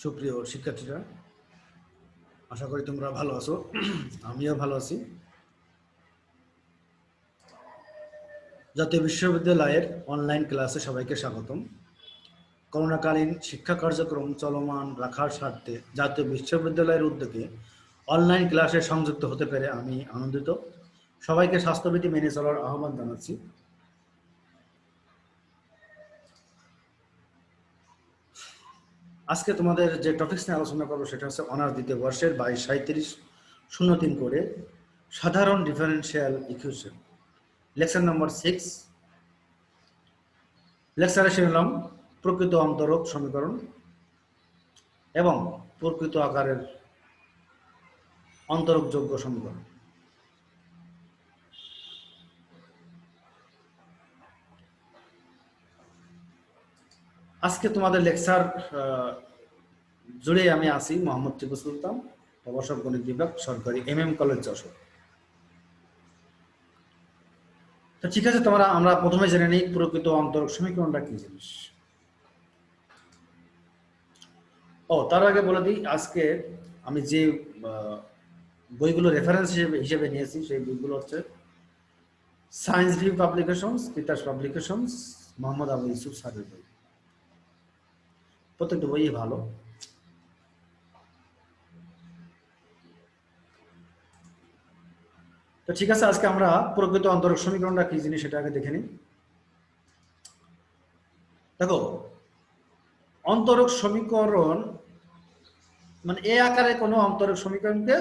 সুপ্রিয় শিক্ষার্থীরা, আশা করি তোমরা ভালো আছো। আমিও ভালো আছি। জাতীয় বিশ্ববিদ্যালয়ের অনলাইন ক্লাসে সবাইকে স্বাগতম। করোনাকালীন শিক্ষা কার্যক্রম চলমান রাখার স্বার্থে জাতীয় বিশ্ববিদ্যালয়ের উদ্যোগে অনলাইন ক্লাসে সংযুক্ত হতে পেরে আমি আনন্দিত। সবাইকে স্বাস্থ্যবিধি মেনে চলার আহ্বান জানাচ্ছি। আজকে তোমাদের যে টপিকস নিয়ে আলোচনা করবো সেটা হচ্ছে অনার্স দ্বিতীয় বর্ষের 22-37-03 করে সাধারণ ডিফারেনশিয়াল ইকুয়েশন, লেকচার নম্বর 6। লেকচারের শিরোনাম প্রকৃত অন্তরক সমীকরণ এবং প্রকৃত আকারের অন্তরকযোগ্য সমীকরণ। আজকে তোমাদের লেকচার জুড়ে আমি আছি মোহাম্মদ টিপু সুলতান, প্রভাষক গণিত বিভাগ, সরকারি MM কলেজ যশোর। তো ঠিক আছে, আমরা প্রথমে জেনে নিই প্রকৃত অন্তরক সমীকরণটা কি জিনিস। তার আগে বলে দিই, আজকে আমি যে বইগুলো রেফারেন্স হিসেবে নিয়েছি সেই বইগুলো হচ্ছে science view publications, Titas publications, Mohammad Abu Yusuf স্যারের বই। প্রত্যেকটা বই ভালো। তো ঠিক আছে, আজকে আমরা প্রকৃত অন্তরক সমীকরণটা কি জিনিস সেটা আগে দেখে নিই। দেখো, অন্তরক সমীকরণ মানে এ আকারে কোনো অন্তরক সমীকরণকে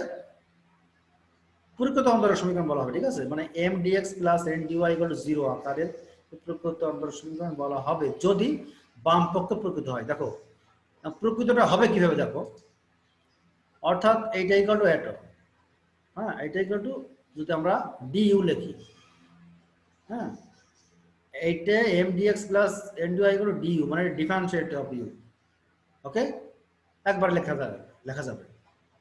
প্রকৃত অন্তরক সমীকরণ বলা হবে। ঠিক আছে, মানে mdx + ndy = 0 আকারের প্রকৃত অন্তরক সমীকরণ বলা হবে যদি বাম পক্ষ প্রকৃত হয়। দেখো, প্রকৃতটা হবে কিভাবে, দেখো, অর্থাৎ এইটা ইকুয়াল টু এটা, হ্যাঁ, এইটা ইকুয়াল টু যদি আমরা du লিখি, হ্যাঁ, এইটা mdx + ndy = du মানে ডিফারেন্সিয়েট অফ u। ওকে, একবার লেখা যাবে।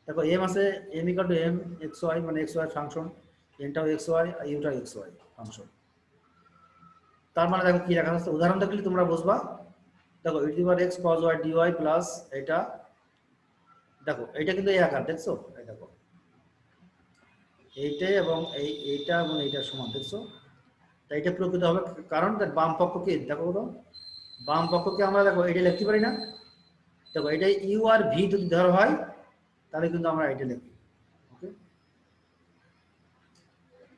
দেখো, m আছে, m = m xy মানে xy ফাংশন, nটাও xy, uটাও xy ফাংশন। তার মানে দেখো কি লেখা আছে, উদাহরণ দেখলে তোমরা বুঝবা। দেখো, e⁻x cos y dy plus এটা, দেখো এটা কিন্তু এই আকার, দেখছো, এই দেখো এইটাই এবং এইটা এবং এইটার সমান, দেখছো। তাই এটা প্রকৃত হবে কারণ বাম পক্ষকে, দেখো তো বাম পক্ষকে আমরা দেখো এটা লিখতে পারি না। দেখো, এটা ইউ আর ভি যদি ধরা হয় তাহলে কিন্তু আমরা এটা লিখি। ওকে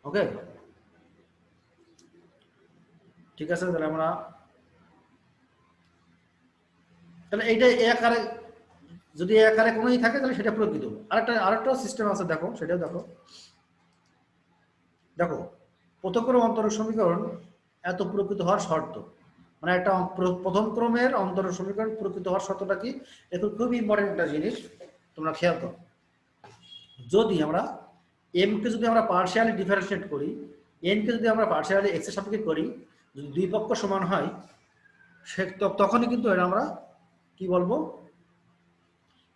ওকে, ঠিক আছে। তাহলে আমরা তাহলে এইটা এ আকারে, যদি এ আকারে কোনোই থাকে তাহলে সেটা প্রকৃত। আরেকটা সিস্টেম আছে, দেখো সেটাও দেখো। দেখো, প্রথম ক্রম অন্তরক সমীকরণ এত প্রকৃত হওয়ার শর্ত, মানে একটা প্রথম ক্রমের অন্তরক সমীকরণ প্রকৃত হওয়ার শর্তটা কি, এটা খুবই ইম্পর্টেন্ট একটা জিনিস, তোমরা খেয়াল করো। যদি আমরা এম কে যদি আমরা পার্শিয়ালি ডিফারেন্সিয়েট করি, এন কে যদি আমরা পার্শিয়ালি এক্স এর সাপেক্ষে করি, যদি দুই পক্ষ সমান হয়, সে তখনই কিন্তু এটা আমরা কি বলবো,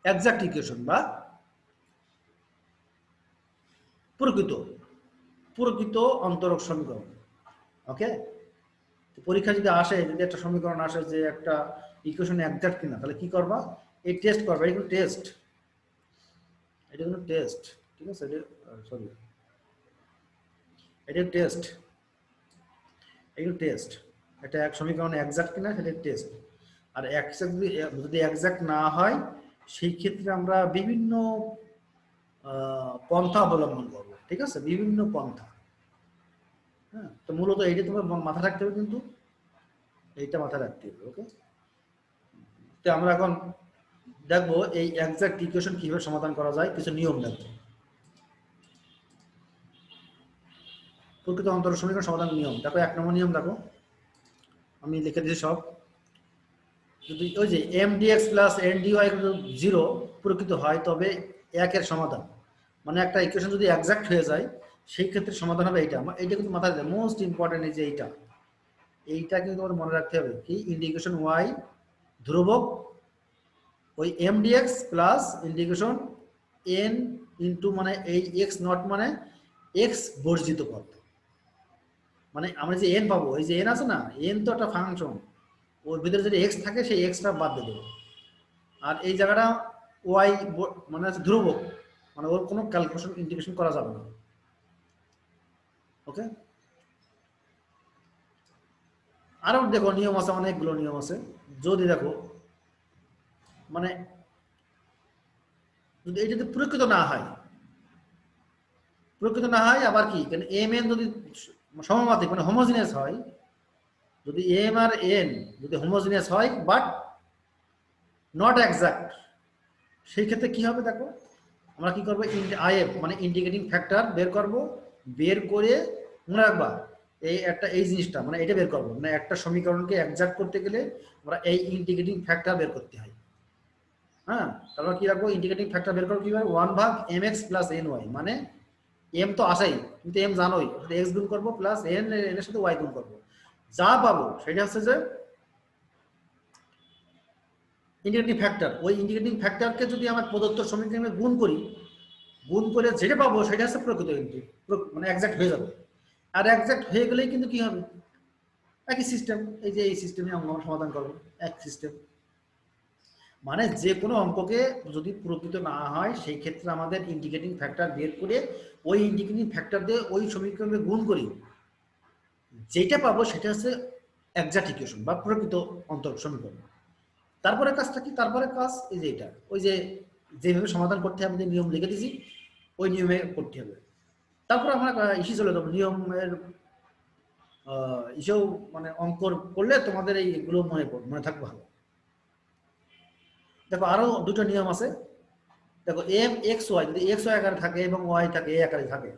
এক্সাক্ট ইকুয়েশন বা প্রকৃত অন্তরক সমীকরণ। ওকে, পরীক্ষা যদি আসে, যদি একটা সমীকরণ আসে যে একটা ইকুয়েশন এক্সাক্ট কিনা, তাহলে কি করবা, এই টেস্ট করবা। এটা কিন্তু টেস্ট, ঠিক আছে, সরি, এটা টেস্ট, এটা এক সমীকরণ এক্সাক্ট কিনা সেটা টেস্ট। আর যদি এক্সাক্ট না হয়, সেই ক্ষেত্রে আমরা বিভিন্ন পন্থা অবলম্বন করবো। ঠিক আছে, বিভিন্ন পন্থা। হ্যাঁ, তো মূলত এইটা তোমার মাথায় রাখতে হবে, কিন্তু এইটা মাথায় রাখতে হবে। ওকে, তো আমরা এখন দেখবো এই এক্সাক্ট ইকুয়েশন কিভাবে সমাধান করা যায়, কিছু নিয়ম দেখবো। প্রকৃত অন্তরক সমীকরণ সমাধান নিয়ম দেখো, 1 নম্বর নিয়ম দেখো, আমি লিখে দিয়েছি সব। যদি ওই যে mdx + ndy = 0 প্রকৃত হয়, তবে একের সমাধান, মানে একটা ইকুয়েশন যদি এক্সাক্ট হয়ে যায় সেই ক্ষেত্রে সমাধান হবে এইটা। এইটা কিন্তু মাথায় রাখবে, মোস্ট ইম্পর্টেন্ট। এই যে এইটা কিন্তু তোমার মনে রাখতে হবে, কি, ইন্টিগ্রেশন y ধ্রুবক ওই mdx plus integration n into, মানে এই x নট মানে x বর্জিত পদ, মানে আমরা যে n পাবো, এই যে n আছে না, n তো একটা ফাংশন, ওর ভিতরে যদি x থাকে সেই xটা বাদ দিয়ে দেবো। আর এই জায়গাটা ওয়াই মানে আছে ধ্রুবক, মানে ওর কোনো ক্যালকুলেশন ইন্টিগ্রেশন করা যাবে না। ওকে, আরো দেখো নিয়ম আছে, অনেকগুলো নিয়ম আছে। যদি দেখো মানে যদি এটা যদি প্রকৃত না হয়, প্রকৃত না হয় আবার কি, এম এন যদি সমানুপাতিক মানে হোমোজিনিয়াস হয়, যদি এম আর এন যদি হোমোজিনিয়াস হয় বাট নট এক্সাক্ট, সেই ক্ষেত্রে কি হবে দেখো, আমরা কি করবো, আইএফ মানে ইন্টিগ্রেটিং ফ্যাক্টর বের করব, বের করে মনে রাখবা এই একটা এই জিনিসটা মানে এটা বের করবো, মানে একটা সমীকরণকে এক্সাক্ট করতে গেলে আমরা এই ইন্টিগ্রেটিং ফ্যাক্টর বের করতে হয়। হ্যাঁ, তারপর কি রাখবো, ইন্টিগ্রেটিং ফ্যাক্টর বের করবো কিভাবে, 1/mx প্লাস ny, মানে এম তো আসাই, কিন্তু এম জানোই, এক্স গুণ করবো প্লাস এন এর সাথে ওয়াই গুণ করবো, যা পাবো সেটা হচ্ছে যে ইন্টিগ্রেটিং ফ্যাক্টর। ওই ইন্টিগ্রেটিং ফ্যাক্টরকে যদি আমরা প্রদত্ত সমীকরণে গুণ করি, গুণ করে যেটা পাবো সেটা হচ্ছে প্রকৃত, কিন্তু মানে এক্সাক্ট হয়ে যাবে। আর এক্সাক্ট হয়ে গেলেই কিন্তু কি হবে, একই সিস্টেম, এই যে এই সিস্টেমে আমরা সমাধান করবো, এক সিস্টেম। মানে যে কোনো অঙ্ককে যদি প্রকৃত না হয় সেই ক্ষেত্রে আমাদের ইন্টিগ্রেটিং ফ্যাক্টর বের করে ওই ইন্টিগ্রেটিং ফ্যাক্টর দিয়ে ওই সমীকরণে গুণ করি, যেটা পাবো সেটা হচ্ছে এক্সাক্ট ইকুয়েশন বা প্রকৃত অন্তরক সমীকরণ। তারপরে কাজটা কি, তারপরে কাজ এই যে এটা, ওই যে যেভাবে সমাধান করতে হবে, যে নিয়ম লিখে দিয়েছি ওই নিয়মে করতে হবে। তারপর আমরা ইসি চলে যাবো নিয়মের ইসেও, মানে অঙ্ক করলে তোমাদের এইগুলো মনে থাকবে ভালো। দেখো আরো দুটো নিয়ম আছে। দেখো এম এক্স ওয়াই, যদি এক্স ওয়াই আকারে থাকে এবং ওয়াই থাকে এ আকারে থাকে,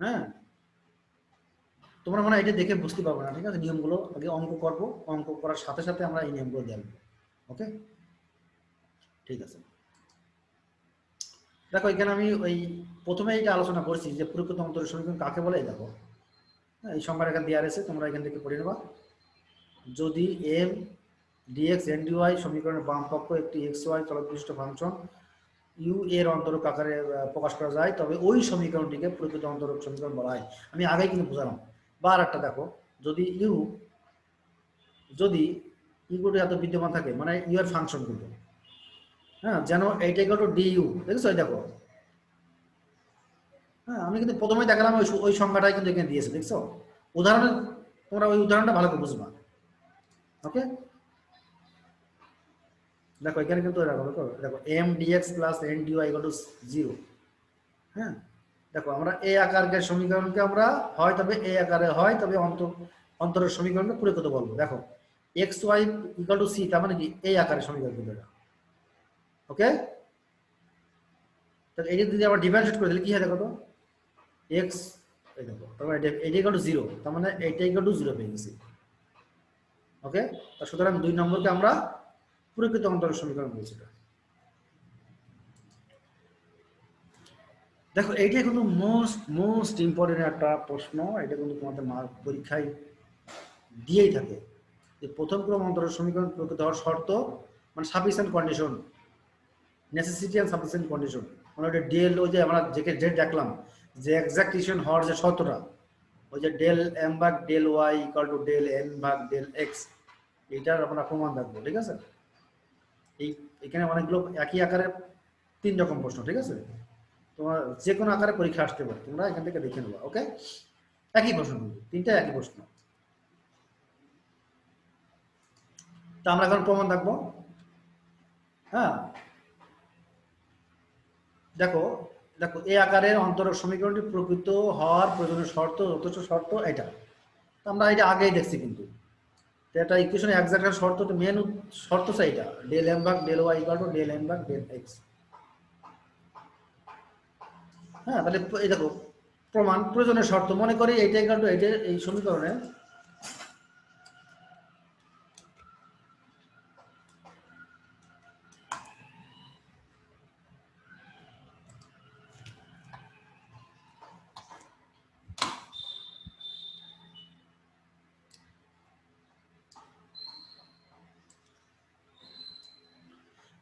হ্যাঁ, তোমরা মানে এটা দেখে বুঝতে পারবে না, ঠিক আছে। নিয়মগুলো আগে অঙ্ক করবো, অঙ্ক করার সাথে সাথে আমরা এই নিয়মগুলো জানবো। ওকে, ঠিক আছে। দেখো এখানে আমি ওই প্রথমে এটা আলোচনা করছি যে প্রকৃত অন্তরক সমীকরণ কাকে বলে। দেখো এই সংখ্যাটা এখানে দেওয়া রয়েছে, তোমরা এখান থেকে পড়ে নেবা। যদি এম ডিএক্স এন ডিওয়াই সমীকরণের বাম পক্ষ একটি এক্স ওয়াই চলক বিশিষ্ট ফাংশন ইউ এর অন্তরক আকারে প্রকাশ করা যায়, তবে ওই সমীকরণটিকে প্রকৃত অন্তরক সমীকরণ বলা হয়। আমি আগেই কিন্তু বুঝালাম। বা আর একটা দেখো, যদি যদি ইউগুলো এত বিদ্যমান থাকে, মানে ইউ এর ফাংশন কিন্তু, হ্যাঁ, যেন এইটা ইকুয়াল টু ডি ইউ, দেখছো এই দেখো, হ্যাঁ, আমি কিন্তু প্রথমেই দেখালাম ওই সংখ্যাটাই কিন্তু এখানে দিয়েছে, দেখছো। উদাহরণে তোমরা ওই উদাহরণটা ভালো করে বুঝবা। ওকে, দেখো এখানে কিন্তু দেখো M dx plus N dy equal to 0। হ্যাঁ, দেখো আমরা এ আকারের সমীকরণকে আমরা হয় তবে এ আকারে হয় তবে অন্তরের সমীকরণকে প্রকৃত বলবো। দেখো x y equal to c, তার মানে কি এই আকারের সমীকরণ কিন্তু এটা। ওকে, তাহলে এটা যদি আমরা ডিফারেন্সিয়েট করে দিলে কি হয় দেখো তো, এক্স এই দেখো, তার মানে এটা ইকুয়াল টু 0, তার মানে এটা ইকুয়াল টু 0 পেয়ে গেছি। ওকে, সুতরাং 2 নম্বরকে আমরা প্রকৃত অন্তরের সমীকরণ বলছি। দেখো এইটা কিন্তু মোস্ট ইম্পর্টেন্ট একটা প্রশ্ন, এটা কিন্তু তোমাদের পরীক্ষায় দিয়েই থাকে যে প্রথম ক্রম অন্তরের সমীকরণ প্রকৃত হওয়ার শর্ত, মানে sufficient condition, necessity and sufficient condition, মানে ওটা ডেল, ওই যে আমরা যে দেখলাম যে এক্সাক্টিশন হওয়ার যে শর্তটা, ওই যে ডেল এম ভাগ del y equal to del N ভাগ ডেল এক্স, এইটার আমরা প্রমাণ দেখবো, ঠিক আছে। এখানে অনেকগুলো একই আকারের 3 রকম প্রশ্ন, ঠিক আছে। তোমার যে কোনো আকারে পরীক্ষা আসতে পারে, তোমরা এখান থেকে দেখে নেবা। ওকে, একই প্রশ্ন, 3টা একই প্রশ্ন। তা আমরা এখন প্রমাণ দেখবো। হ্যাঁ, দেখো দেখো এই আকারের অন্তরক সমীকরণটি প্রকৃত হওয়ার প্রয়োজনীয় শর্ত, যথেষ্ট শর্ত এটা আমরা এটা আগেই দেখছি, কিন্তু এটা ইকুয়েশন এক্সাক্ট শর্ত, মেন শর্ত চাই এটা, ডেল এম ভাগ del y equal to del N ভাগ ডেল এক্স। হ্যাঁ, তাহলে এই দেখো প্রমাণ প্রয়োজনীয় শর্ত, মনে করি এইটা ইকুয়াল টু এইটা, এই সমীকরণে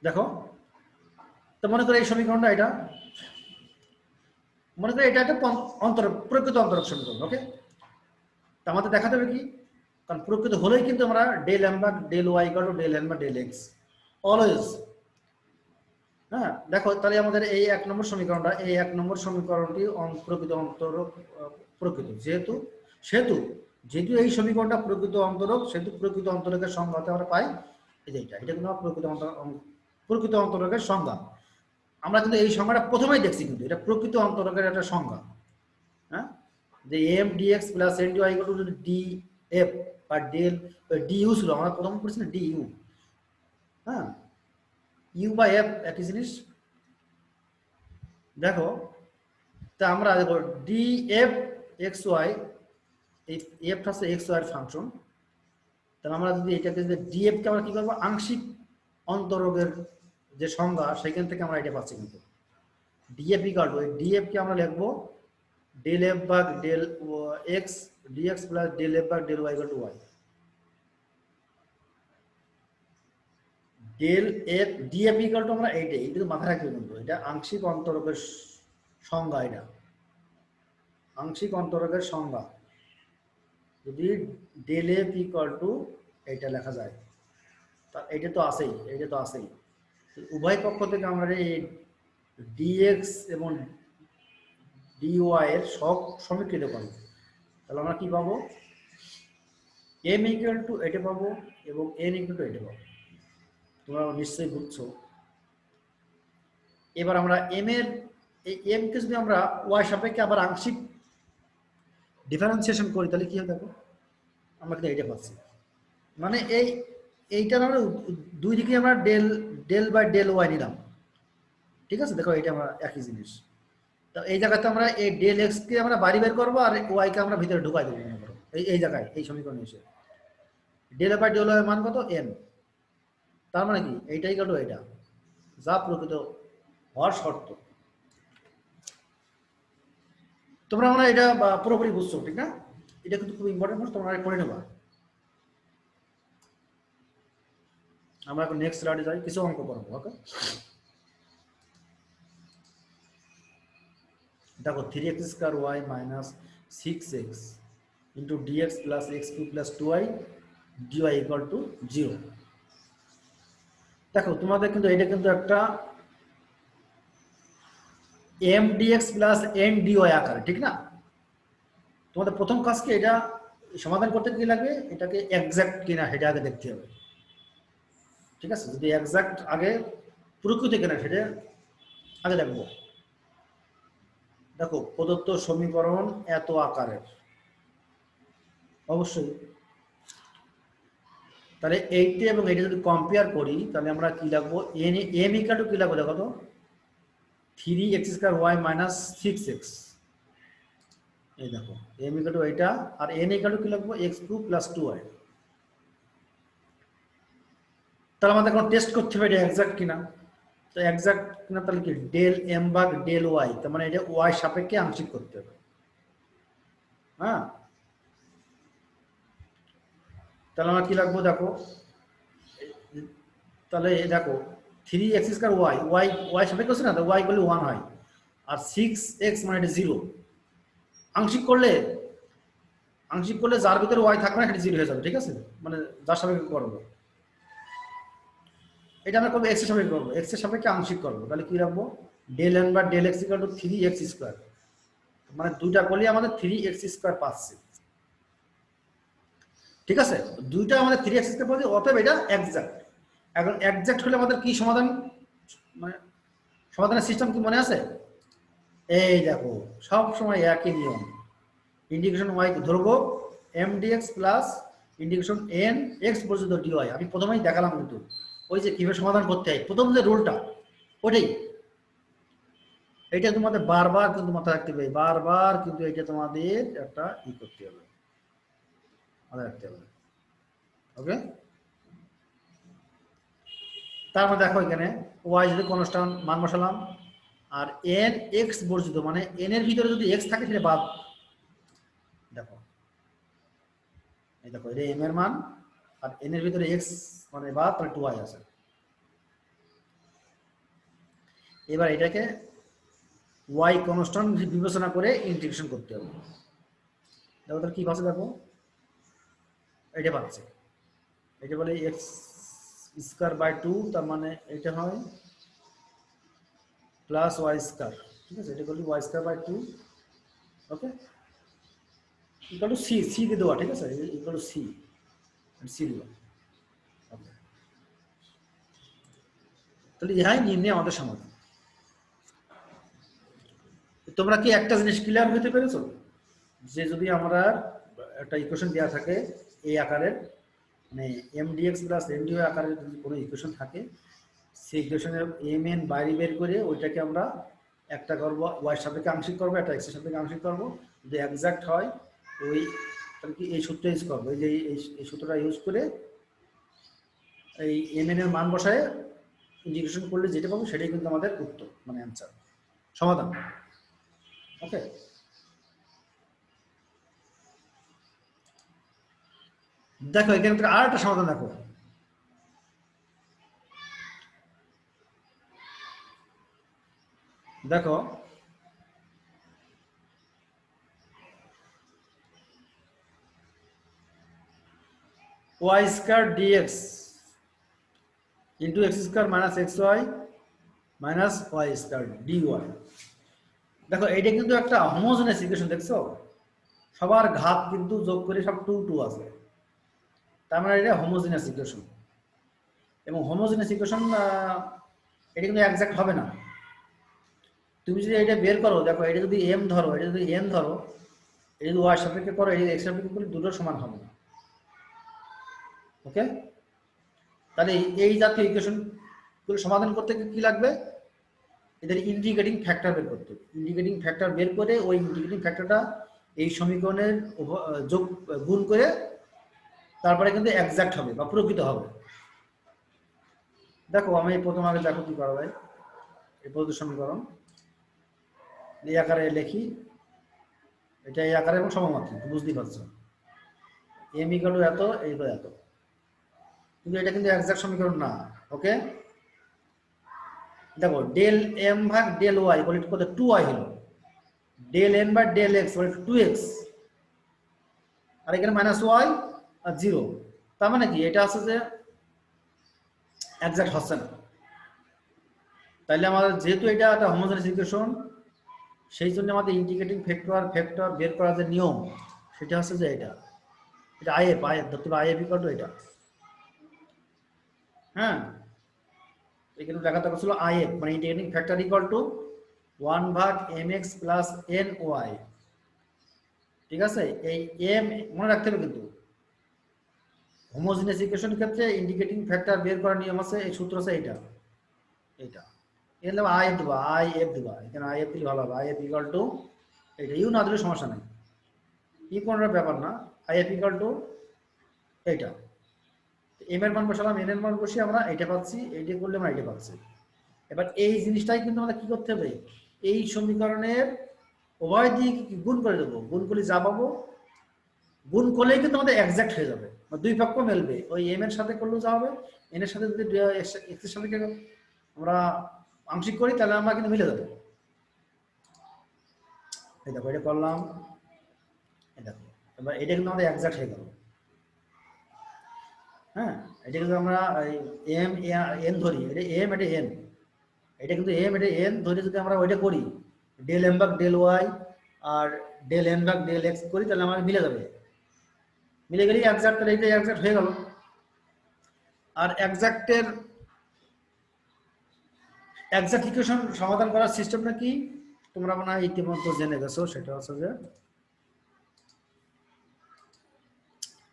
দেখো, তো মনে করি এই সমীকরণটা, এটা মনে করি এটা একটা প্রকৃত অন্তরক সমীকরণ। ওকে, তা আমাদের দেখাতে হবে কি, কারণ প্রকৃত হলেই কিন্তু আমরা ডেল এম ভাগ del y equal to del N বা ডেল এক্স, অলওয়েজ। হ্যাঁ দেখো তাহলে আমাদের এই 1 নম্বর সমীকরণটা, এই 1 নম্বর সমীকরণটি প্রকৃত অন্তরক প্রকৃত, যেহেতু সেহেতু যেহেতু এই সমীকরণটা প্রকৃত অন্তরক, সেহেতু প্রকৃত অন্তরকের সংজ্ঞাতে আমরা পাই এই যে এটা কিন্তু প্রকৃত অন্তরকের সংজ্ঞা। আমরা কিন্তু এই সংজ্ঞাটা প্রথমেই দেখছি, কিন্তু এটা প্রকৃত অন্তরকের একটা সংজ্ঞা। হ্যাঁ, যে M dx plus N dy equal to d f বা ডেল ডিইউ ছিল, আমরা প্রথম পড়ছি না ডিইউ। হ্যাঁ, ইউ বা এফ একই জিনিস। দেখো তা আমরা দেখো ডি এফ এক্স ওয়াই, এই এফটা হচ্ছে এক্স ওয়াই এর ফাংশন। তাহলে আমরা যদি এটাকে যে ডিএফ কে আমরা কি করবো, আংশিক অন্তরকের যে সংজ্ঞা সেখান থেকে আমরা এটা পাচ্ছি। কিন্তু ডিএফ ইকুয়াল টু, এই ডিএফ কে আমরা লিখবো ডেল এফ ভাগ del x dx plus del f ভাগ del y equal to y. Del f df equal to আমরা এইটাই, এটা কিন্তু মাথায় রাখবে, কিন্তু এটা আংশিক অন্তরকের সংজ্ঞা। এটা আংশিক অন্তরকের সংজ্ঞা। যদি ডেল এফ ইকুয়াল টু এইটা লেখা যায়, তা এটা তো আছেই, এটা তো আছেই। উভয় পক্ষ থেকে আমরা এই ডিএক্স এবং ডিওয়াই এর সব সমীকৃত করব। তাহলে আমরা কি পাবো, এম ইকুয়াল টু এটা পাবো এবং এন ইকুয়াল টু এটা পাবো। তোমরা নিশ্চয়ই বুঝছো। এবার আমরা এম এর এই এম কে যদি আমরা ওয়াই সাপেক্ষে আবার আংশিক ডিফারেন্সিয়েশন করি, তাহলে কি হবে দেখো, আমরা কিন্তু এইটা পাচ্ছি। মানে এইটা আমরা দুই দিকে আমরা del del by del y নিলাম, ঠিক আছে। দেখো এটা আমরা একই জিনিস। তো এই জায়গাতে আমরা এই ডেল এক্স কে আমরা বাইরে বের করবো আর ওয়াই কে আমরা ভিতরে ঢুকাই দেবো, মনে করো এই জায়গায় এই সমীকরণে এসে ডেল বাই ডেল ওয়াই মান কত এন। তার মানে কি এইটাই গেল এটা, যা প্রকৃত হওয়ার শর্ত। তোমরা আমরা এটা পুরোপুরি বুঝছো, ঠিক না? এটা কিন্তু খুব ইম্পর্টেন্ট, তোমরা করে নেবা। আমরা এখন নেক্সট স্লাইডে যাই, কিছু অঙ্ক করবো। ওকে, দেখো 3x square y minus 6x into dx plus x cube plus 2y dy equal to 0। দেখো তোমাদের কিন্তু এটা কিন্তু একটা m dx plus n dy আকারে, ঠিক না? তোমাদের প্রথম কাজ কি, এটা সমাধান করতে কি লাগবে, এটাকে এক্সাক্ট কিনা সেটা আগে দেখতে হবে, ঠিক আছে। যদি এক্সাক্ট আগে প্রকৃত কিনা সেটা আগে দেখবো। দেখো প্রদত্ত সমীকরণ এত আকারের, অবশ্যই তাহলে এইটা এবং এইটা যদি কম্পেয়ার করি, তাহলে আমরা কি লাগবো, এম ইকুয়াল টু কি লাগবো দেখো তো, 3x square y minus 6x। এই দেখো এম ইকুয়াল টু এইটা, আর এন ইকুয়াল টু কি লাগবো, x কিউব প্লাস 2y। তাহলে আমাদের এখন টেস্ট করতে হবে এটা এক্সাক্ট কিনা। তো এক্সাক্ট কিনা তাহলে কি ডেল এম ভাগ ডেল ওয়াই, তার মানে এটা ওয়াই সাপেক্ষে আংশিক করতে হবে। হ্যাঁ, তাহলে আমরা কি লাগবো দেখো, তাহলে দেখো 3x স্কয়ার ওয়াই সাপেক্ষে হচ্ছে না, তো ওয়াই করলে 1 হয়, আর 6x মানে এটা 0। আংশিক করলে যার ভিতরে ওয়াই থাকবে না সেটা 0 হয়ে যাবে, ঠিক আছে। মানে যার সাপেক্ষে করবো, এটা আমরা করবো এক্স এর সাপেক্ষে করবো, এক্স এর সাপেক্ষে আংশিক করবো। তাহলে কি রাখবো, ডেল এন বা del x equal to 3x square, মানে দুইটা করলে আমাদের 3x স্কয়ার পাচ্ছি, ঠিক আছে। দুইটা আমাদের 3x স্কয়ার পাচ্ছি, অতএব এটা এক্সাক্ট। এখন এক্সাক্ট হলে আমাদের কি সমাধান, মানে সমাধানের সিস্টেম কি মনে আছে? এই দেখো সব সময় একই নিয়ম, ইন্টিগ্রেশন ওয়াই ধরবো M dx plus integration N x পর্যন্ত ডিওয়াই। আমি প্রথমেই দেখালাম কিন্তু ওই যে কিভাবে সমাধান করতে হয়, প্রথম যে রুলটা ওটাই, এটা তোমাদের বারবার কিন্তু মাথায় রাখতে হবে, বারবার কিন্তু এটা তোমাদের একটা করতে হবে, মাথায় রাখতে হবে। ওকে, তার মধ্যে দেখো এখানে ওয়াই যদি কনস্ট্যান্ট মান বসালাম, আর এন এক্স বর্জিত, মানে এন এর ভিতরে যদি এক্স থাকে সেটা বাদ। দেখো এই দেখো এটা এম এর মান, আর এন এর ভিতরে এক্স মানে বাদ, তাহলে 2y আছে। এবার এটাকে ওয়াই কনস্ট্যান্ট বিবেচনা করে ইন্টিগ্রেশন করতে হবে। দেখো তাহলে কি পাচ্ছে, দেখো এটা পাচ্ছে, এটা বলে এক্স স্কয়ার বাই 2, তার মানে এটা হয় প্লাস ওয়াই স্কয়ার। ঠিক আছে, এটা করলে y square by 2, okay, equal to c, c দিয়ে দেওয়া, ঠিক আছে, ইকুয়াল টু সি, সি দিলাম। ওকে, তাহলে ইহাই নিম্নে আমাদের সমাধান। তোমরা কি একটা জিনিস ক্লিয়ার হতে পেরেছো, যে যদি আমরা একটা ইকুয়েশন দেওয়া থাকে এই আকারের, মানে M dx plus N dy আকারের যদি কোনো ইকুয়েশন থাকে, সেই ইকুয়েশনের এম এন বাইরে বের করে ওইটাকে আমরা একটা করবো ওয়াই সাপেক্ষে আংশিক করবো, একটা এক্স এর সাপেক্ষে আংশিক করবো, যদি এক্সাক্ট হয় ওই তাহলে কি এই সূত্র ইউজ করবো, এই যে এই সূত্রটা ইউজ করে এই এম এন এর মান বসায় ইন্টিগ্রেশন করলে যেটা পাবো সেটাই কিন্তু আমাদের উত্তর, মানে অ্যান্সার, সমাধান। ওকে, দেখো এখান থেকে আর একটা সমাধান দেখো। দেখো y square dx into x square minus x y minus y square dy. দেখো এইটা কিন্তু একটা হোমোজেনাস ইকুয়েশন, দেখছো সবার ঘাত কিন্তু যোগ করে সব 2 2 আছে, তার মানে এটা হোমোজেনাস ইকুয়েশন। এবং হোমোজেনাস ইকুয়েশন এটা কিন্তু এক্সাক্ট হবে না। তুমি যদি এটা বের করো, দেখো এটা যদি এম ধরো, এটা যদি এন ধরো, এটা যদি ওয়াই সাপেক্ষে করো, এটা এক্স সাপেক্ষে করলে দুটো সমান হবে না। ওকে, তাহলে এই জাতীয় ইকুয়েশন গুলো সমাধান করতে কি লাগবে, এদের ইন্টিগ্রেটিং ফ্যাক্টর বের করতে হবে। ইন্টিগ্রেটিং ফ্যাক্টর বের করে ওই ইন্টিগ্রেটিং ফ্যাক্টরটা এই সমীকরণের যোগ গুণ করে তারপরে কিন্তু এক্সাক্ট হবে বা প্রকৃত হবে। দেখো আমি প্রথম আগে দেখো কি করা যায়, এই প্রদত্ত সমীকরণ এই আকারে লিখি, এটা এই আকারে এবং সমমাত্রিক, বুঝতেই পারছো, এম ইকুয়াল টু এত, এই তো এত, কিন্তু এটা কিন্তু এক্সাক্ট সমীকরণ না। ওকে, দেখো ডেল এম ভাগ ডেল ওয়াই বলে কত 2y হলো, del N by del x বলে 2x, আর এখানে মাইনাস ওয়াই আর 0, তার মানে কি এটা আছে যে এক্সাক্ট হচ্ছে না। তাইলে আমাদের যেহেতু এটা একটা হোমোজেনাস ইকুয়েশন, সেই জন্য আমাদের ইন্টিগ্রেটিং ফ্যাক্টর বের করার যে নিয়ম সেটা হচ্ছে যে এটা আইএফ ধরতে হবে, আইএফ ইকুয়াল টু এটা, হ্যাঁ এখানে লেখা থাকা ছিল আইএফ মানে ইন্টিগ্রেটিং ফ্যাক্টর ইকুয়াল টু 1 ভাগ mx প্লাস ny। ঠিক আছে, এই এম মনে রাখতে হবে কিন্তু হোমোজেনাস ইকুয়েশন ক্ষেত্রে ইন্টিগ্রেটিং ফ্যাক্টর বের করার নিয়ম আছে, এই সূত্র আছে এটা, এখানে আইএফ দিবা, এখানে আইএফ দিলে ভালো হবে, আইএফ ইকুয়াল টু এটা, ইউ না দিলে সমস্যা নেই, ই কোনটার ব্যাপার না, আইএফ ইকুয়াল টু এইটা, এম এর মান বসালাম, এন এর মান বসিয়ে আমরা এটা পাচ্ছি, এইটা করলে আমরা এটা পাচ্ছি। এবার এই জিনিসটাই কিন্তু আমাদের কি করতে হবে, এই সমীকরণের উভয় দিক গুণ করে দেবো, গুণ করলে যা পাবো, গুণ করলেই কিন্তু আমাদের এক্সাক্ট হয়ে যাবে, দুই পক্ষ মেলবে, ওই এম এর সাথে করলেও যা হবে, এন এর সাথে যদি এক্স এর সাথে আমরা আংশিক করি তাহলে আমরা কিন্তু মিলে যাবে। এই দেখো এটা করলাম, এই দেখো এবার এটা কিন্তু আমাদের এক্সাক্ট হয়ে গেল। হ্যাঁ, এটা কিন্তু আমরা এম এন ধরি, এটা এম এটা এন, এটা কিন্তু এম এটা এন ধরে যদি আমরা ওইটা করি ডেল এম ভাগ ডেল ওয়াই আর ডেল এন ভাগ ডেল এক্স করি তাহলে আমাদের মিলে যাবে, মিলে গেলেই এক্সাক্ট, তাহলে এটা এক্সাক্ট হয়ে গেল। আর এক্সাক্টের এক্সাক্ট ইকুয়েশন সমাধান করার সিস্টেমটা কি তোমরা মনে হয় ইতিমধ্যে জেনে গেছো, সেটা হচ্ছে যে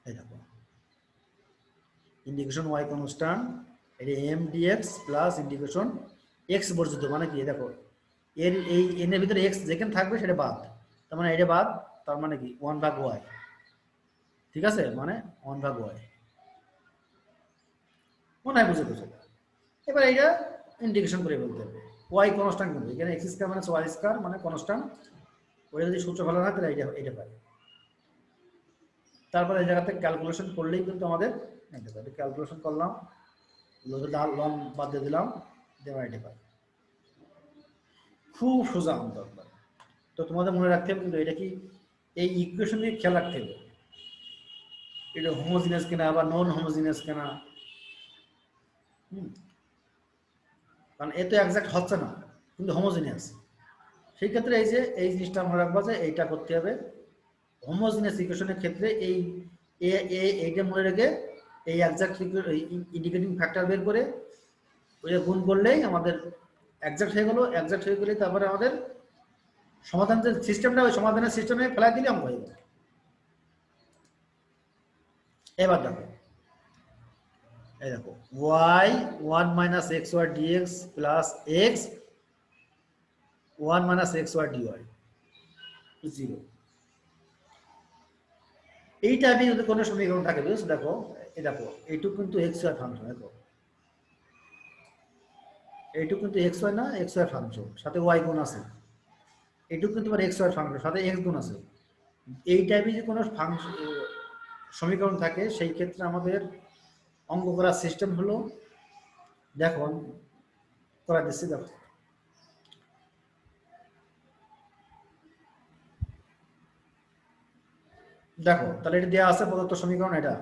এই দেখো ইন্টিগ্রেশন ওয়াই কনস্ট্যান্ট, এটা m dx plus integration x বর্জিত, মানে কি দেখো এর এই এন এর ভিতরে এক্স যেখানে থাকবে সেটা বাদ, তার মানে এটা বাদ, তার মানে কি 1 ভাগ ওয়াই, ঠিক আছে, মানে 1 ভাগ ওয়াই, মনে হয় বুঝে গেছো। এবার এইটা ইন্টিগ্রেশন করে বলতে হবে, ওয়াই কনস্ট্যান্ট কিন্তু এখানে এক্স স্কয়ার মানে ওয়াই স্কয়ার মানে কনস্ট্যান্ট, ওটা যদি সূত্র ফেলা হয় তাহলে এটা পাই। তারপরে এই জায়গা থেকে ক্যালকুলেশন করলেই কিন্তু আমাদের এটা ক্যালকুলেশন করলাম, লম বাদ দিয়ে দিলাম, দেওয়া এটা পাই, খুব সোজা দরকার। তো তোমাদের মনে রাখতে হবে কিন্তু এটা কি এই ইকুয়েশন নিয়ে খেয়াল রাখতে হবে, এটা হোমোজিনিয়াস কিনা বা নন হোমোজিনিয়াস কিনা, কারণ এ তো এক্সাক্ট হচ্ছে না, কিন্তু হোমোজিনিয়াস। সেই ক্ষেত্রে এই যে এই জিনিসটা মনে রাখবো যে এইটা করতে হবে হোমোজিনিয়াস ইকুয়েশনের ক্ষেত্রে। এই এইটা মনে রেখে এই এক্সাক্ট ইন্ডিকেটিং ফ্যাক্টর বের করে ওই গুণ করলেই আমাদের এক্সাক্ট হয়ে গেল। এক্সাক্ট হয়ে গেলে তারপরে আমাদের সমাধান যে সিস্টেমটা, ওই সমাধানের সিস্টেমে ফেলা দিলে অঙ্ক হয়ে গেল। এবার দেখো, এই দেখো y 1 minus xy dx plus x 1 minus xy dy 0। এই টাইপে যদি কোনো সমীকরণ থাকে, বুঝছো? দেখো এই দেখো এইটুকু কিন্তু xy ফাংশন, দেখো এইটুকু কিন্তু xy না, xy ফাংশন সাথে y গুণ আছে। এইটুকু কিন্তু আবার xy ফাংশন সাথে x গুণ আছে। এই টাইপে যদি কোনো ফাংশন সমীকরণ থাকে, সেই ক্ষেত্রে আমাদের অঙ্ক করার সিস্টেম হলো, দেখো করা দিচ্ছি, দেখো দেখো তাহলে এটা দেওয়া আছে প্রদত্ত সমীকরণ, এটা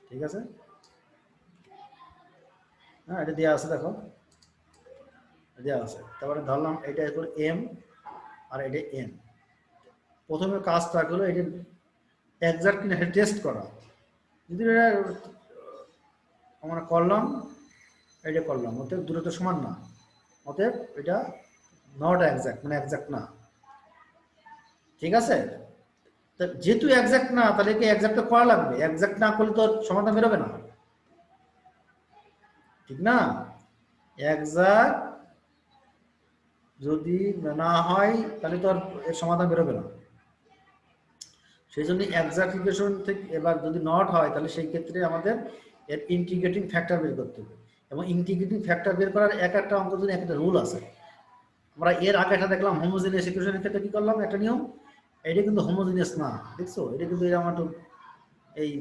ঠিক আছে। হ্যাঁ, এটা দেওয়া আছে, দেখো দেওয়া আছে। তারপরে ধরলাম এটা এখন এম আর এটা এন। প্রথমে কাজটা হলো এটা এক্সাক্ট কিনা টেস্ট করা। যদি এটা আমরা করলাম, এটা করলাম, অতএব দূরত্ব সমান না, অতএব এটা নট এক্সাক্ট, মানে এক্সাক্ট না, ঠিক আছে। যেহেতু এক্সাক্ট না, তাহলে কি এক্সাক্ট তো করা লাগবে, এক্সাক্ট না করলে তো সমাধান বেরোবে না, ঠিক না। এক্সাক্ট যদি না হয় তাহলে তো আর এর সমাধান বেরোবে না। সেই জন্য এক্সাক্ট ইকুয়েশন থেকে এবার যদি নট হয়, তাহলে সেই ক্ষেত্রে আমাদের এর ইন্টিগ্রেটিং ফ্যাক্টর বের করতে হবে। এবং ইন্টিগ্রেটিং ফ্যাক্টর বের করার এক একটা অঙ্ক জন্য একটা রুল আছে। আমরা এর আগে একটা দেখলাম হোমোজিনিয়াস ইকুয়েশনের ক্ষেত্রে কি করলাম, একটা নিয়ম, এটা কিন্তু হোমোজিনিয়াস না, দেখছো, এটা কিন্তু আমার এই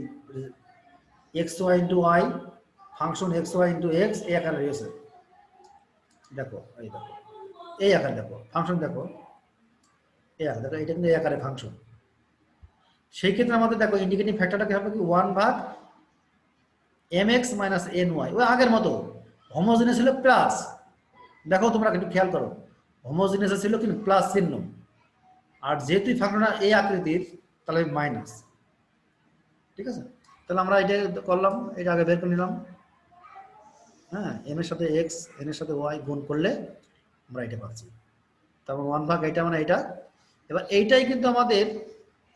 x y into y function x y into x এই আকারে রয়েছে। দেখো এই দেখো এই আকারে, দেখো ফাংশন, দেখো এই আকারে, দেখো এটা কিন্তু এই আকারে ফাংশন। সেই ক্ষেত্রে আমাদের দেখো ইন্ডিকেটিং ফ্যাক্টরটা কি হবে, কি 1 ভাগ mx মাইনাস ny, ওই আগের মতো হোমোজিনিয়াস ছিল প্লাস। দেখো তোমরা একটু খেয়াল করো, হোমোজিনিয়াস ছিল কিন্তু প্লাস চিহ্ন, আর যেহেতু ফাংশনটা এই আকৃতির তাহলে মাইনাস, ঠিক আছে। তাহলে আমরা এটা করলাম, এটা আগে বের করে নিলাম। হ্যাঁ, এম এর সাথে এক্স, এন এর সাথে ওয়াই গুণ করলে আমরা এটা পাচ্ছি। তারপর 1 ভাগ এটা মানে এটা। এবার এইটাই কিন্তু আমাদের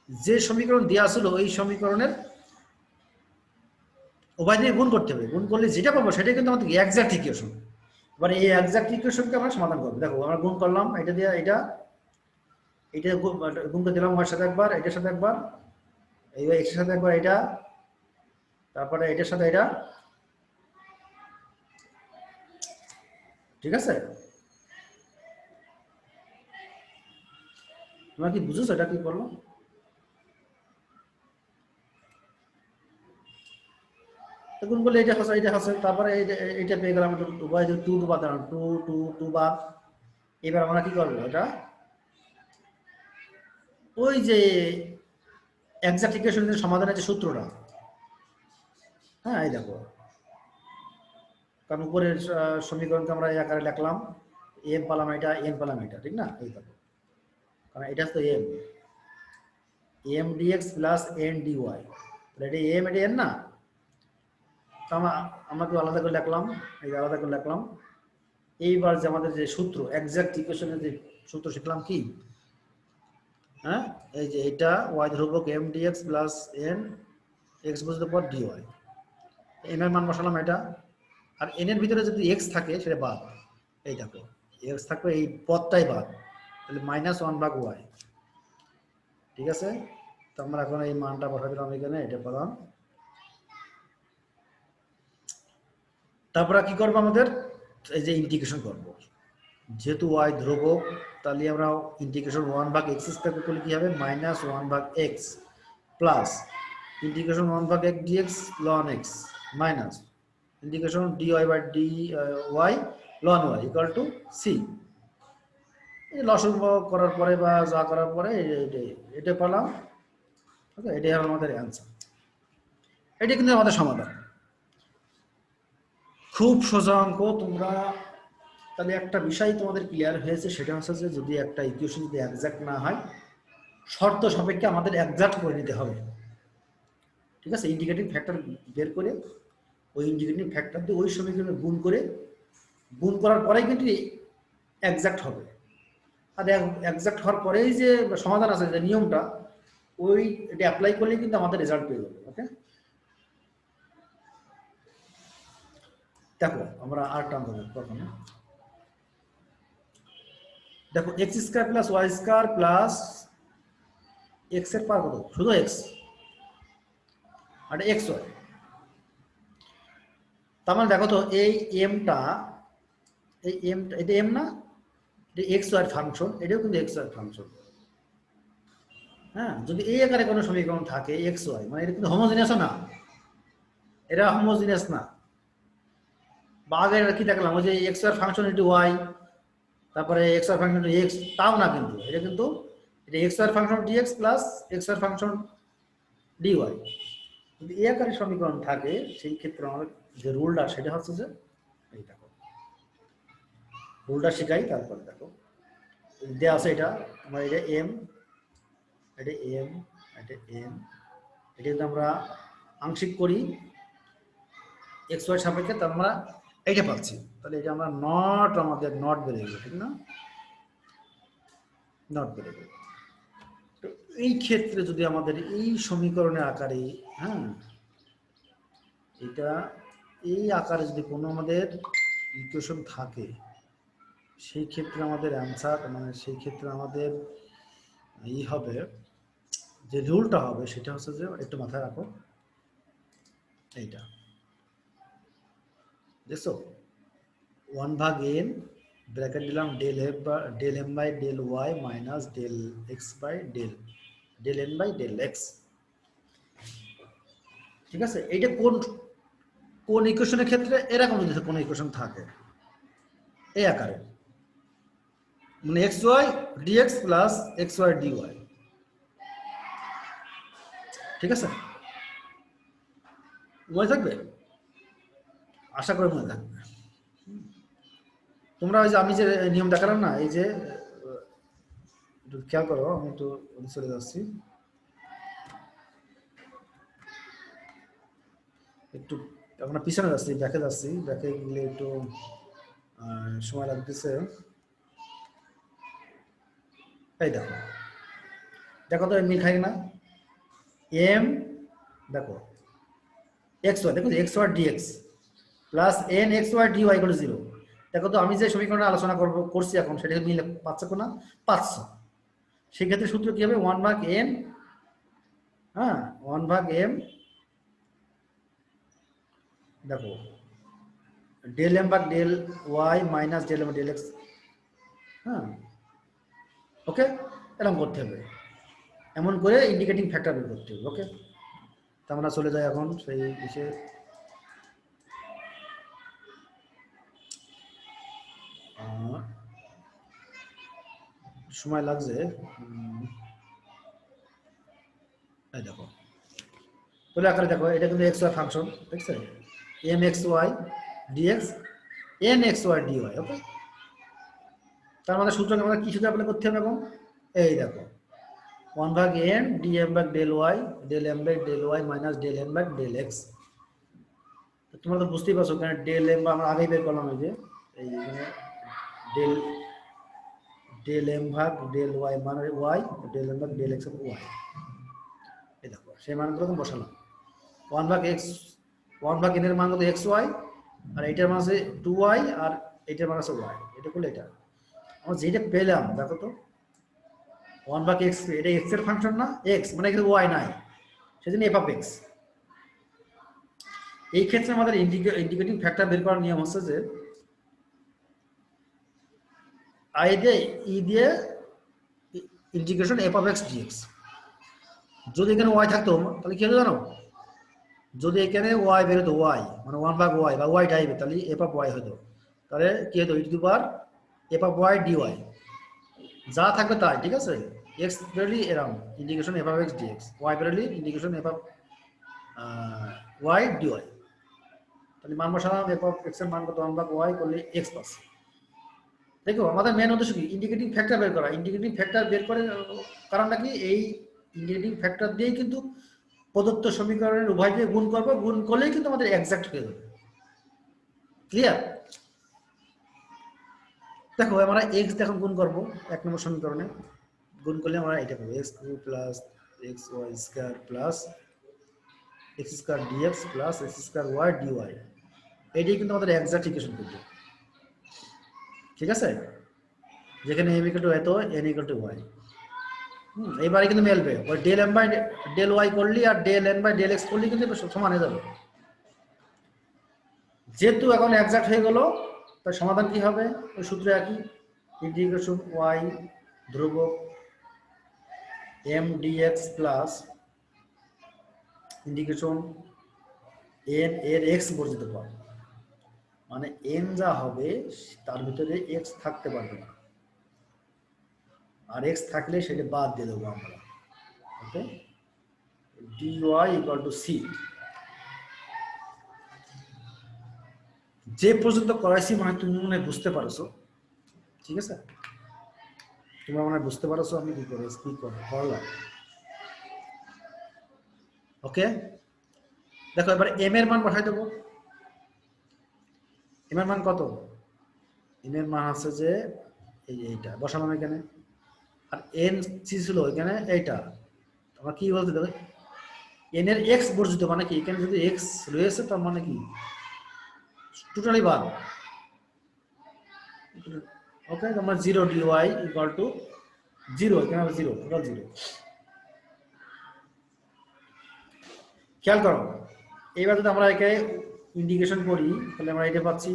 যে সমীকরণ দেওয়া ছিল, ওই সমীকরণের উভয় দিয়ে গুণ করতে হবে। গুণ করলে যেটা পাবো সেটাই কিন্তু আমাদের এক্সাক্ট ইকুয়েশন। এবার এই এক্সাক্ট ইকুয়েশনকে আমরা সমাধান করবো। দেখো আমরা গুণ করলাম, এটা দিয়ে এটা, এটা গুণ করে দিলাম ওর সাথে একবার, এটার সাথে একবার, এই এক্স এর সাথে একবার এটা, তারপরে এটার সাথে এটা, ঠিক আছে। তোমরা কি বুঝেছো এটা কি করলো? গুণ করলে এটা হাসে, এটা হাসে, তারপরে এটা পেয়ে গেলাম উভয় 2 বাদ দিলাম, 2 2 2 বাদ। এবার আমরা কি করবো, এটা ওই যে এক্সাক্ট ইকুয়েশনের সমাধানের যে সূত্রটা, হ্যাঁ এই দেখো, কারণ উপরের সমীকরণকে আমরা এই আকারে লিখলাম, এম পেলাম এটা, এন পেলাম এটা, ঠিক না। এই দেখো, কারণ এটা তো M, M dx plus N dy, তাহলে এটা এম, এটা এন না। আমরা কি আলাদা করে লিখলাম, এই আলাদা করে লিখলাম। এইবার যে আমাদের যে সূত্র এক্সাক্ট ইকুয়েশনের যে সূত্র শিখলাম কি, হ্যাঁ এই যে এটা ওয়াই ধ্রুবক M dx plus N x বুঝতে পর ডিওয়াই, এম এর মান বসালাম এটা, আর এন এর ভিতরে যদি এক্স থাকে সেটা বাদ। এই দেখো এক্স থাকবে, এই পদটাই বাদ, তাহলে -1 ভাগ ওয়াই, ঠিক আছে। তো আমরা এখন এই মানটা বসা দিলাম এখানে, এটা পেলাম। তারপরে কি করবো, আমাদের এই যে ইন্টিগ্রেশন করবো, যেহেতু ওয়াই ধ্রুবক, তাহলে আমরা ইন্টিগ্রেশন 1 ভাগ এক্স স্কয়ার করলে কি হবে, -1 ভাগ এক্স প্লাস ইন্টিগ্রেশন 1 ভাগ x dx ln x minus integration dy by d y ln y equal to c. এই লসগু করার পরে বা যা করার পরে এটা পেলাম। ওকে, এটাই হলো আমাদের অ্যান্সার। এটা কিন্তু আমাদের সমাধান। খুব সোজা অঙ্ক। তোমরা তাহলে একটা বিষয় তোমাদের ক্লিয়ার হয়েছে, সেটা হচ্ছে যে যদি একটা ইকুয়েশন যদি একজ্যাক্ট না হয়, শর্ত সাপেক্ষে আমাদের একজ্যাক্ট করে নিতে হবে। ঠিক আছে, ইন্ডিকেটিং ফ্যাক্টর বের করে ওই ইন্ডিকেটিং ফ্যাক্টর দিয়ে ওই সমীকরণে গুণ করার পরেই কিন্তু একজ্যাক্ট হবে। আর একজ্যাক্ট হওয়ার পরেই যে সমাধান আছে, যে নিয়মটা, ওই এটা অ্যাপ্লাই করলেই কিন্তু আমাদের রেজাল্ট পেয়ে যাবে। ওকে, দেখো আমরা আর টার্ম দেবো কখনো। দেখো x square plus y square plus x এর পাওয়ার কত, শুধু এক্স আর এক্স ওয়াই। তার মানে দেখো তো এই এমটা, এটা এম না, এটা এক্স ওয়াই ফাংশন, এটাও কিন্তু এক্স ওয়াই ফাংশন। হ্যাঁ, যদি এই আকারে কোনো সমীকরণ থাকে এক্স ওয়াই, মানে এটা কিন্তু হোমোজিনিয়াস না, এটা হোমোজিনিয়াস না। বা আগে কি দেখলাম, ওই যে x y function into y, তারপরে এক্স ওয়াই ফাংশন এক্স, তাও না কিন্তু, এটা কিন্তু এটা x y function dx plus x y function dy. যদি এই আকারে সমীকরণ থাকে, সেই ক্ষেত্রে আমাদের যে রুলটা সেটা হচ্ছে যে, এই দেখো রুলটা শেখাই, তারপরে দেখো দেওয়া আছে এটা আমার, এটা এম, এটা এম, এটা এম, এটা যদি আমরা আংশিক করি এক্স ওয়াই সাপেক্ষে, তার আমরা এইটা পাচ্ছি। তাহলে এটা আমরা নট, আমাদের নট বেড়ে গেল, ঠিক না, নট বেড়ে গেল। তো এই ক্ষেত্রে যদি আমাদের এই সমীকরণের আকারে, হ্যাঁ, এটা এই আকারে যদি কোনো আমাদের ইকুয়েশন থাকে, সেই ক্ষেত্রে আমাদের অ্যান্সার, মানে সেই ক্ষেত্রে আমাদের এই হবে, যে রুলটা হবে সেটা হচ্ছে যে, একটু মাথায় রাখো এইটা, দেখছো 1/n ব্র্যাকেট দিলাম del M by del y minus del x by del N by del x. ঠিক আছে, এইটা কোন ইকুয়েশনের ক্ষেত্রে এরকম যদি কোনো ইকুয়েশন থাকে এই আকারে, মানে x y dx plus x y dy. ঠিক আছে, মনে থাকবে, আশা করে মনে থাকবে। তোমরা ওই যে আমি যে নিয়ম দেখালাম না, এই যে একটু খেয়াল করো, আমি একটু চলে যাচ্ছি, একটু আমরা পিছনে যাচ্ছি, ব্যাকে যাচ্ছি, ব্যাকে গেলে একটু সময় লাগতেছে। এই দেখো, দেখো তো মিল খাই না, এম, দেখো এক্স ওয়াই, দেখো x y dx plus N x y d y equal to 0। দেখো তো আমি যে সমীকরণে আলোচনা করছি এখন, সেটাকে মিলে পাচ্ছ না, পাচ্ছ। সেক্ষেত্রে সূত্র কি হবে, 1/n, হ্যাঁ 1/m, দেখো ডেল এম ভাগ del y minus del M del x. হ্যাঁ, ওকে, এরকম করতে হবে, এমন করে ইন্ডিকেটিং ফ্যাক্টর বের করতে হবে। ওকে, তা আমরা চলে যাই এখন সেই বিষয়ে। সময় লাগছে, এই দেখো তাহলে আকারে দেখো, এটা কিন্তু এক্স ওয়াই ফাংশন, ঠিক আছে, m x y dx n x y dy. Okay, তার মানে সূত্রকে আমাদের কি সূত্র অ্যাপ্লাই করতে হবে এখন, এই দেখো 1/n dm by del y del M by del y minus del N by del x. তোমরা তো বুঝতেই পারছো, কারণ ডেল এম আমরা আগেই বের করলাম, এই যে এইখানে ডেল এম ভাগ ডেল ওয়াই মানে ওয়াই, ডেল এম ভাগ ডেল এক্স ওয়াই। এই দেখো সেই মানগুলো তো বসালাম, 1/x 1/n এর মান কত এক্স ওয়াই, আর এইটার মান আছে 2y, আর এইটার মান আছে ওয়াই। এটা করলে এটা আমরা যেটা পেলাম, দেখো তো 1/x, এটা x এর ফাংশন না, x মানে এখানে y নাই, সেজন্য f অফ x। এই ক্ষেত্রে আমাদের ইন্ডিকেটিং ফ্যাক্টর বের করার নিয়ম হচ্ছে যে, i দিয়ে integration f of x dx। যদি এখানে y থাকতো তাহলে কি হতো জানো, যদি এখানে y বের হতো, y মানে 1/y বা y টাইপে, তাহলে f অফ y হতো, তাহলে কি হতো, e to the power f of y dy, যা থাকবে তাই। ঠিক আছে, x বেরলি এরকম integration f of x dx, y বেরলি integration f of y dy। তাহলে মান বসালাম, f অফ x এর মান কত 1 ভাগ y করলে x পাচ্ছি। দেখো আমাদের মেন উদ্দেশ্য কি, ইন্ডিকেটিং ফ্যাক্টর বের করা। ইন্ডিকেটিং ফ্যাক্টর বের করে কারণটা কি, এই ইন্ডিকেটিং ফ্যাক্টর দিয়েই কিন্তু প্রদত্ত সমীকরণের উভয়কে গুণ করবো, গুণ করলেই কিন্তু আমাদের এক্সাক্ট হয়ে যাবে। ক্লিয়ার? দেখো আমরা x এখন গুণ করব 1 নম্বর সমীকরণে, গুণ করলে আমরা এটা পাবো x cube plus xy square plus x square dx plus x square y dy। এটাই কিন্তু আমাদের এক্সাক্ট ইকুয়েশন করবে। ঠিক আছে, যেখানে m ইকুয়াল টু এত n ইকুয়াল টু y। এবারে কিন্তু মিলবে, ওই del m by del y করলি আর del n by del x করলি কিন্তু সমান হয়ে যাবে। যেহেতু এখন এক্সাক্ট হয়ে গেল, তার সমাধান কি হবে, ওই সূত্র একই, ইন্টিগ্রেশন y ধ্রুবক m dx plus integration n এর x বর্জিত পদ, মানে n যা হবে তার ভিতরে x থাকতে পারবে না, আর x থাকলে সেটা বাদ দিয়ে দেবো আমরা। ওকে, dy ইকুয়াল টু c। যে পর্যন্ত করাইছি মানে তুমি মনে হয় বুঝতে পারছো। ঠিক আছে, তোমরা মনে হয় বুঝতে পারছো আমি কি করে কি করলাম। ওকে, দেখো এবার m এর মান বসাই দেবো। m এর মান কত, m এর মান আছে যে এইটা বসালাম এখানে, আর n ছিল এখানে এইটা। তোমরা কি বলতে দেবে, n এর x বর্জিত মানে কি, এখানে যদি x রয়েছে তার মানে কি টোটালি বাদ। ওকে, তোমরা 0 dy ইকুয়াল টু 0, এখানে 0 টোটাল 0। খেয়াল করো, এইবার যদি আমরা একে ইন্টিগ্রেশন করি তাহলে আমরা এটা পাচ্ছি,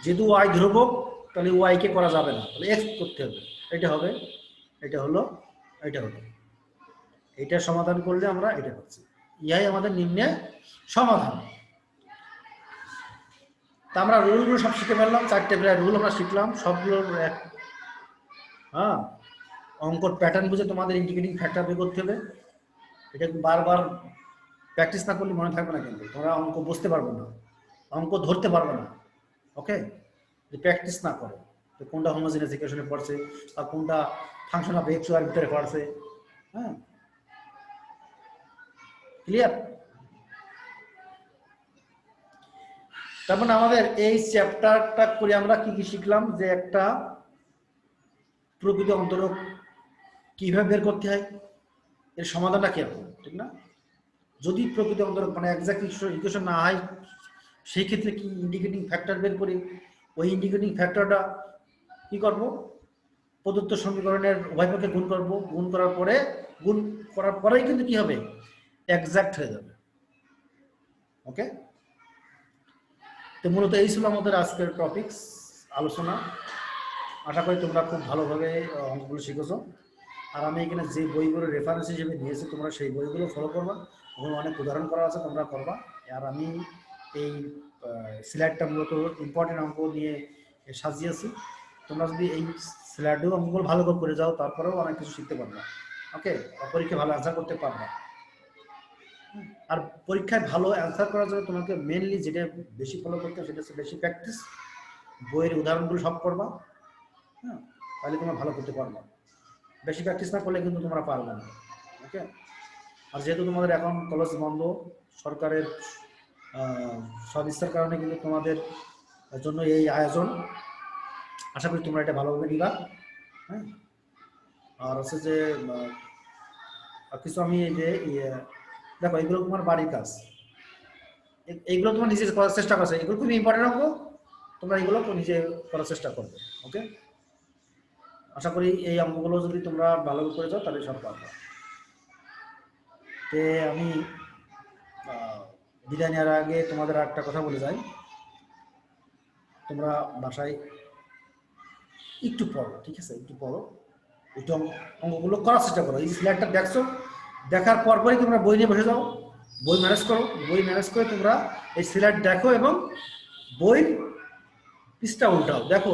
যেহেতু y ধ্রুবক তাহলে y কে করা যাবে না, তাহলে x করতে হবে। এটা হবে, এটা হলো, এটা হলো, এটা সমাধান করলে আমরা এটা পাচ্ছি। ইহাই আমাদের নিম্নে সমাধান। তা আমরা রুলগুলো সব শিখে ফেললাম, 4টে প্রায় রুল আমরা শিখলাম, সবগুলোর এক অঙ্কর প্যাটার্ন বুঝে তোমাদের ইন্টিগ্রেটিং ফ্যাক্টর বের করতে হবে। এটা বারবার প্র্যাকটিস না করলে মনে থাকবে না, কিন্তু তোমরা অঙ্ক বুঝতে পারবে না, অঙ্ক ধরতে পারবে না। ওকে, যে প্র্যাকটিস না করো তো কোনটা হোমোজিনিয়াস ইকুয়েশনে পড়ছে আর কোনটা ফাংশন অফ এক্স ওয়াই এর ভিতরে পড়ছে। হ্যাঁ, ক্লিয়ার? তারপর আমাদের এই চ্যাপ্টারটা করে আমরা কি কি শিখলাম, যে একটা প্রকৃত অন্তরক কিভাবে বের করতে হয়, এর সমাধানটা কি হবে, ঠিক না? যদি প্রকৃত অন্তরক মানে এক্সাক্ট ইকুয়েশন না হয়, সেই ক্ষেত্রে কি ইন্ডিকেটিং ফ্যাক্টর বের করি, ওই ইন্ডিকেটিং ফ্যাক্টরটা কি করব, প্রদত্ত সমীকরণের উভয় পক্ষে গুণ করব, গুণ করার পরেই কিন্তু কি হবে, এক্সাক্ট হয়ে যাবে। ওকে, তো মূলত এই ছিল আমাদের আজকের টপিকস আলোচনা। আশা করি তোমরা খুব ভালোভাবে অঙ্কগুলো শিখেছো। আর আমি এখানে যে বইগুলো রেফারেন্স হিসেবে নিয়েছি তোমরা সেই বইগুলো ফলো করবা, ওখানে অনেক উদাহরণ করা আছে, তোমরা করবা। আর আমি এই স্লাইডটা মূলত ইম্পর্টেন্ট অঙ্ক নিয়ে সাজিয়েছি। তোমরা যদি এই স্লাইডেও অঙ্কগুলো ভালো করে যাও তারপরেও অনেক কিছু শিখতে পারবা। ওকে, পরীক্ষা ভালো অ্যান্সার করতে পারবা। আর পরীক্ষায় ভালো অ্যান্সার করার জন্য তোমাকে মেনলি যেটা বেশি ফলো করতে হবে সেটা হচ্ছে বেশি প্র্যাকটিস। বইয়ের উদাহরণগুলো সব করবা, হ্যাঁ, তাহলে তোমরা ভালো করতে পারবা। বেশি প্র্যাকটিস না করলে কিন্তু তোমরা পারবে না। ওকে, আর যেহেতু তোমাদের এখন কলেজ বন্ধ, সরকারের সদিচ্ছার কারণে কিন্তু তোমাদের জন্য এই আয়োজন। আশা করি তোমরা এটা ভালোভাবে নিবা। হ্যাঁ, আর হচ্ছে যে কিছু আমি এই যে দেখো, এগুলো তোমার বাড়ির কাজ, এইগুলো তোমার নিজে করার চেষ্টা করছে, এগুলো খুবই ইম্পর্টেন্ট অঙ্ক, তোমরা এগুলো নিজে করার চেষ্টা করবে। ওকে, আশা করি এই অঙ্কগুলো যদি তোমরা ভালো করে যাও তাহলে সব পারবে। তে আমি বিদায় নেওয়ার আগে তোমাদের একটা কথা বলে যাই, তোমরা বাসায় একটু পড়ো, ঠিক আছে, একটু পড়ো, একটু অঙ্কগুলো করার চেষ্টা করো। এই স্লাইডটা দেখছো, দেখার পরপরই তোমরা বই নিয়ে বসে যাও, বই ম্যানেজ করো, বই ম্যানেজ করে তোমরা এই স্লাইড দেখো এবং বই পৃষ্ঠা উল্টাও, দেখো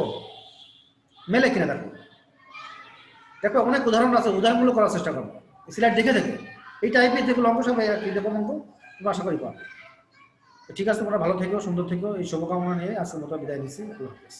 মেলে কিনা, দেখো দেখো অনেক উদাহরণ আছে, উদাহরণগুলো করার চেষ্টা করো স্লাইড দেখে দেখে। এই টাইপের যেগুলো অঙ্ক সব এরকম অঙ্ক তোমরা আশা করি পারো। ঠিক আছে, তোমরা ভালো থেকো, সুন্দর থেকো, এই শুভকামনা নিয়ে আজকের মতো বিদায় নিচ্ছি। আল্লাহ হাফেজ।